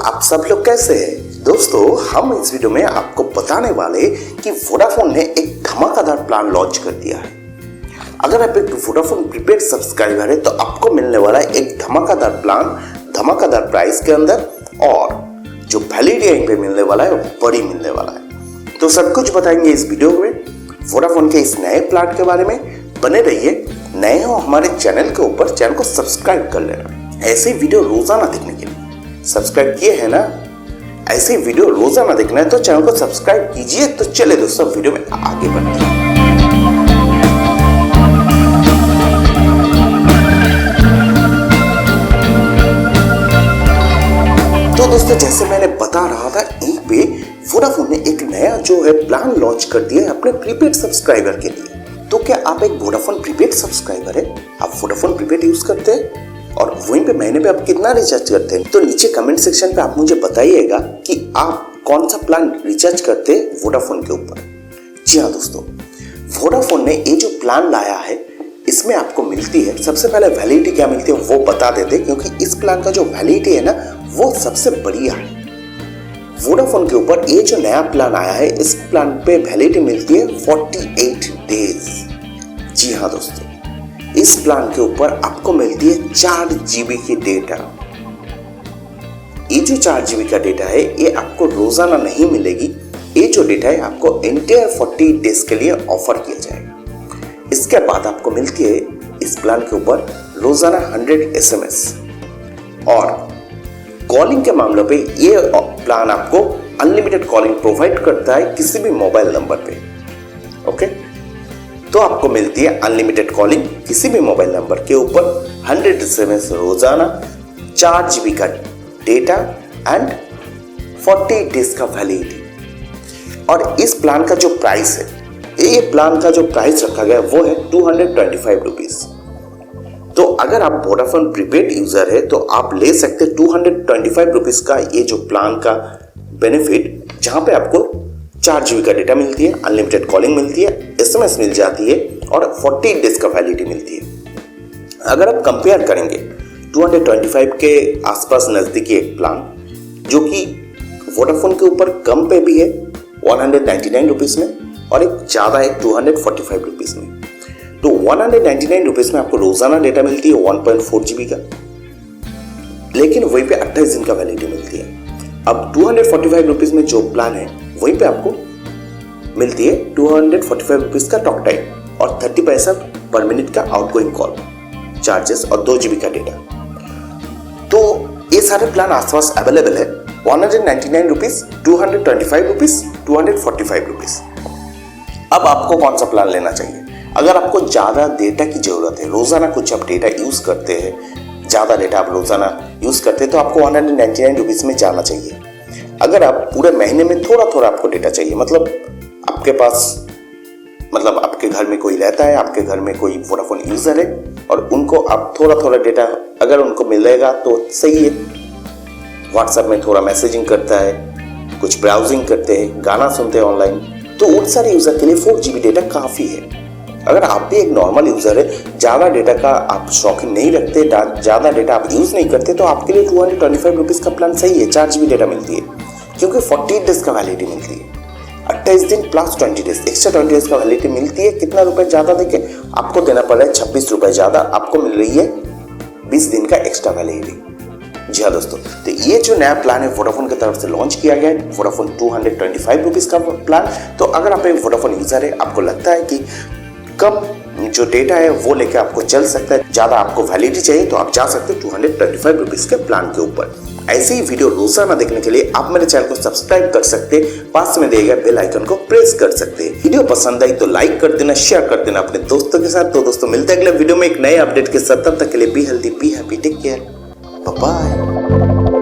आप सब लोग कैसे हैं? दोस्तों हम इस वीडियो में आपको बताने वाले कि वोडाफोन ने एक धमाकेदार प्लान लॉन्च कर दिया है। अगर आप एक वोडाफोन प्रीपेड सब्सक्राइबर है तो आपको मिलने वाला है एक धमाकेदार प्लान, धमाकेदार प्राइस के अंदर, और जो वैलिडिटी यहीं पे मिलने वाला है वो बड़ी मिलने वाला है। तो सब कुछ बताएंगे इस वीडियो में वोडाफोन के इस नए प्लान के बारे में। बने रहिए, नए हो हमारे चैनल के ऊपर, चैनल को सब्सक्राइब कर लेना। ऐसे वीडियो रोजाना देखने के लिए सब्सक्राइब किए हैं ना, ऐसे वीडियो रोजाना देखना है तो चैनल को सब्सक्राइब कीजिए। तो चले दोस्तों वीडियो में आगे बढ़ते हैं। तो दोस्तों जैसे मैंने बता रहा था, यहीं पे वोडाफोन ने एक नया जो है प्लान लॉन्च कर दिया है अपने प्रीपेड सब्सक्राइबर के लिए। तो क्या आप एक वोडाफोन प्रीपेड सब्सक्राइबर है? आप वोडाफोन प्रीपेड यूज करते हैं और वहीं पे महीने पे आप कितना रिचार्ज करते हैं? तो नीचे कमेंट सेक्शन पे आप मुझे बताइएगा कि आप कौन सा प्लान रिचार्ज करते हैं वोडाफोन के ऊपर। जी हाँ दोस्तों, वोडाफोन ने ये जो प्लान लाया है इसमें आपको मिलती है, सबसे पहले वैलिडिटी क्या मिलती है वो बता देते, क्योंकि इस प्लान का जो वैलिडिटी है ना वो सबसे बढ़िया है। वोडाफोन के ऊपर ये जो नया प्लान आया है, इस प्लान पे वैलिडिटी मिलती है 48 डेज। जी हाँ दोस्तों, इस प्लान के ऊपर आपको मिलती है 4 GB की डेटा। ये जो 4 GB का डेटा है ये आपको रोजाना नहीं मिलेगी। ये जो डेटा है आपको एंटायर 40 डेज के लिए ऑफर किया जाएगा। इसके बाद आपको मिलती है इस प्लान के ऊपर रोजाना 100 SMS, और कॉलिंग के मामले पे ये प्लान आपको अनलिमिटेड कॉलिंग प्रोवाइड करता है किसी भी मोबाइल नंबर पे। ओके, तो आपको मिलती है अनलिमिटेड कॉलिंग किसी भी मोबाइल नंबर के ऊपर, 100 SMS रोजाना, 4 GB का डेटा एंड 40 डेज का वैलिडिटी। और इस प्लान का जो प्राइस है, ये प्लान का जो प्राइस रखा गया है वो है 225 रुपीज। तो अगर आप वोडाफोन प्रीपेड यूजर है तो आप ले सकते 225 रुपीज का ये जो प्लान का बेनिफिट, जहां पे आपको 4 GB का डेटा मिलती है, अनलिमिटेड कॉलिंग मिलती है, SMS मिल जाती है और 40 डेज का वैलिडिटी मिलती है। अगर आप कंपेयर करेंगे 225 के आसपास नजदीकी एक प्लान जो कि वोडाफोन के ऊपर कम पे भी है 199 रुपीज में, और एक ज्यादा है 245 रुपीज में। तो 199 रुपीज में आपको रोजाना डेटा मिलती है 1.4 GB का, लेकिन वहीं पे 28 दिन का वैलिडिटी मिलती है। अब 245 रुपीज में जो प्लान है वहीं पे आपको मिलती है 245 रुपीज का टॉक टाइम और 30 पैसा पर मिनट का आउटगोइंग कॉल चार्जेस और 2 GB का डेटा। तो ये सारे प्लान आसपास अवेलेबल है, 199 रुपीज, 225 रुपीज, 245 रुपीज। अब आपको कौन सा प्लान लेना चाहिए? अगर आपको ज्यादा डेटा की जरूरत है, रोजाना कुछ आप डेटा यूज करते हैं, ज्यादा डेटा आप रोजाना यूज करते हैं, तो आपको 199 रुपीज में जाना चाहिए। अगर आप पूरे महीने में थोड़ा थोड़ा आपको डेटा चाहिए, मतलब आपके पास, मतलब आपके घर में कोई रहता है, आपके घर में कोई वोडाफोन यूजर है और उनको आप थोड़ा थोड़ा डेटा अगर उनको मिलेगा तो सही है। व्हाट्सएप में थोड़ा मैसेजिंग करता है, कुछ ब्राउजिंग करते हैं, गाना सुनते हैं ऑनलाइन, तो उन सारे यूजर के लिए 4 GB डेटा काफी है। अगर आप भी एक नॉर्मल यूजर है, ज्यादा डेटा का आप शौकीन नहीं रखते, ज्यादा डेटा आप यूज नहीं करते, तो आपके लिए 225 रुपीज का प्लान सही है। 4 GB डेटा मिलती है क्योंकि 40 डेज का वैलिडिटी मिलती है, 28 दिन प्लस 20 डेज, एक्स्ट्रा 20 डेज का वैलिडिटी मिलती है। कितना रुपए ज्यादा देके आपको देना पड़ रहा है? 26 रुपए ज्यादा आपको मिल रही है 20 दिन का एक्स्ट्रा वैलिडिटी। जी हाँ दोस्तों, तो ये जो नया प्लान है वोडाफोन की तरफ से लॉन्च किया गया है, वोडाफोन 225 रुपीज का प्लान। तो अगर आप एक वोडाफोन यूजर है, आपको लगता है कि कम जो डेटा है वो लेके आपको चल सकता है, ज्यादा आपको वैलिडिटी चाहिए, तो आप जा सकते हैं 225 रुपीज के प्लान के ऊपर। ऐसे ही वीडियो रोजाना देखने के लिए आप मेरे चैनल को सब्सक्राइब कर सकते हैं, पास में दिए गए बेल आइकन को प्रेस कर सकते हैं। वीडियो पसंद आई तो लाइक कर देना, शेयर कर देना अपने दोस्तों के साथ। तो दोस्तों मिलते हैं अगले वीडियो में एक नए अपडेट के साथ। तब तक के लिए be healthy, be happy, take care, bye bye.